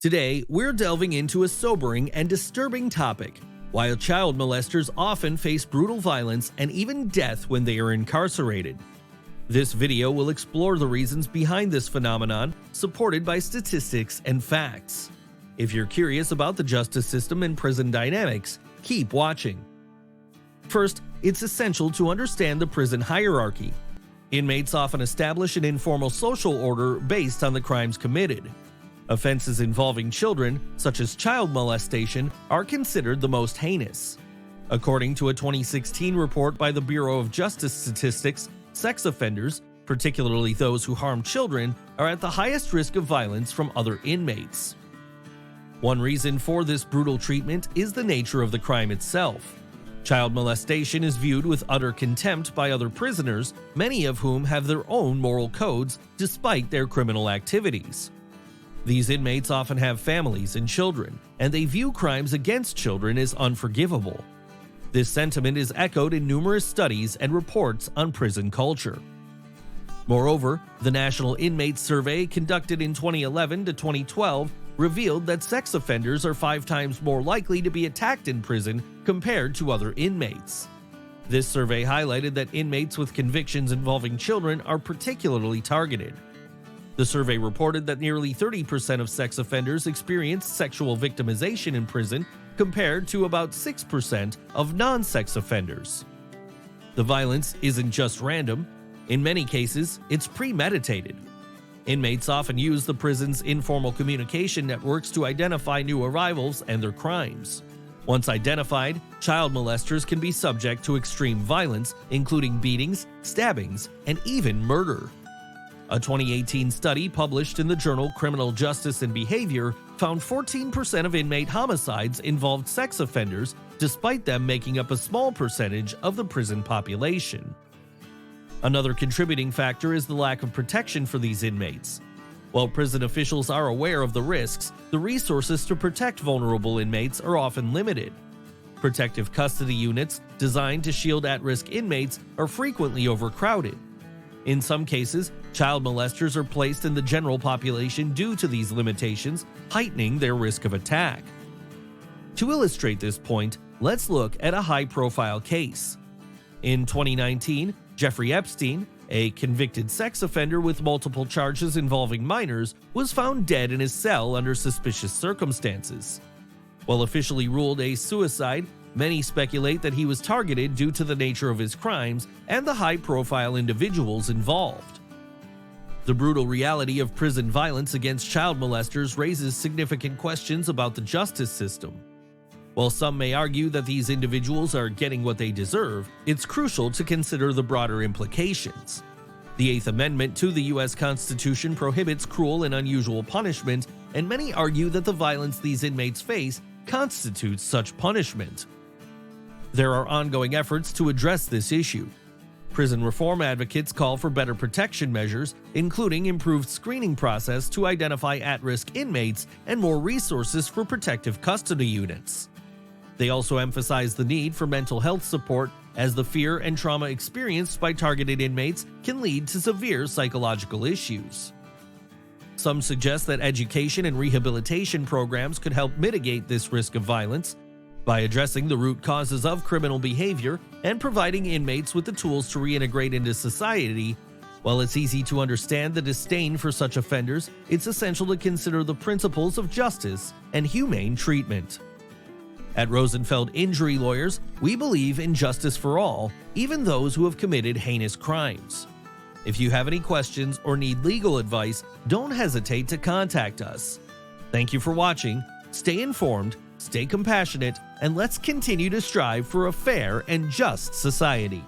Today, we're delving into a sobering and disturbing topic: why child molesters often face brutal violence and even death when they are incarcerated. This video will explore the reasons behind this phenomenon, supported by statistics and facts. If you're curious about the justice system and prison dynamics, keep watching. First, it's essential to understand the prison hierarchy. Inmates often establish an informal social order based on the crimes committed. Offenses involving children, such as child molestation, are considered the most heinous. According to a 2016 report by the Bureau of Justice Statistics, sex offenders, particularly those who harm children, are at the highest risk of violence from other inmates. One reason for this brutal treatment is the nature of the crime itself. Child molestation is viewed with utter contempt by other prisoners, many of whom have their own moral codes despite their criminal activities. These inmates often have families and children, and they view crimes against children as unforgivable. This sentiment is echoed in numerous studies and reports on prison culture. Moreover, the National Inmate Survey conducted in 2011 to 2012 revealed that sex offenders are 5 times more likely to be attacked in prison compared to other inmates. This survey highlighted that inmates with convictions involving children are particularly targeted. The survey reported that nearly 30% of sex offenders experience sexual victimization in prison, compared to about 6% of non-sex offenders. The violence isn't just random. In many cases, it's premeditated. Inmates often use the prison's informal communication networks to identify new arrivals and their crimes. Once identified, child molesters can be subject to extreme violence, including beatings, stabbings, and even murder. A 2018 study published in the journal Criminal Justice and Behavior found 14% of inmate homicides involved sex offenders, despite them making up a small percentage of the prison population. Another contributing factor is the lack of protection for these inmates. While prison officials are aware of the risks, the resources to protect vulnerable inmates are often limited. Protective custody units, designed to shield at-risk inmates, are frequently overcrowded. In some cases, child molesters are placed in the general population due to these limitations, heightening their risk of attack. To illustrate this point, let's look at a high-profile case. In 2019, Jeffrey Epstein, a convicted sex offender with multiple charges involving minors, was found dead in his cell under suspicious circumstances. While officially ruled a suicide, many speculate that he was targeted due to the nature of his crimes and the high-profile individuals involved. The brutal reality of prison violence against child molesters raises significant questions about the justice system. While some may argue that these individuals are getting what they deserve, it's crucial to consider the broader implications. The Eighth Amendment to the U.S. Constitution prohibits cruel and unusual punishment, and many argue that the violence these inmates face constitutes such punishment. There are ongoing efforts to address this issue. Prison reform advocates call for better protection measures, including improved screening process to identify at-risk inmates and more resources for protective custody units. They also emphasize the need for mental health support, as the fear and trauma experienced by targeted inmates can lead to severe psychological issues. Some suggest that education and rehabilitation programs could help mitigate this risk of violence by addressing the root causes of criminal behavior and providing inmates with the tools to reintegrate into society. While it's easy to understand the disdain for such offenders, it's essential to consider the principles of justice and humane treatment. At Rosenfeld Injury Lawyers, we believe in justice for all, even those who have committed heinous crimes. If you have any questions or need legal advice, don't hesitate to contact us. Thank you for watching. Stay informed, stay compassionate, and let's continue to strive for a fair and just society.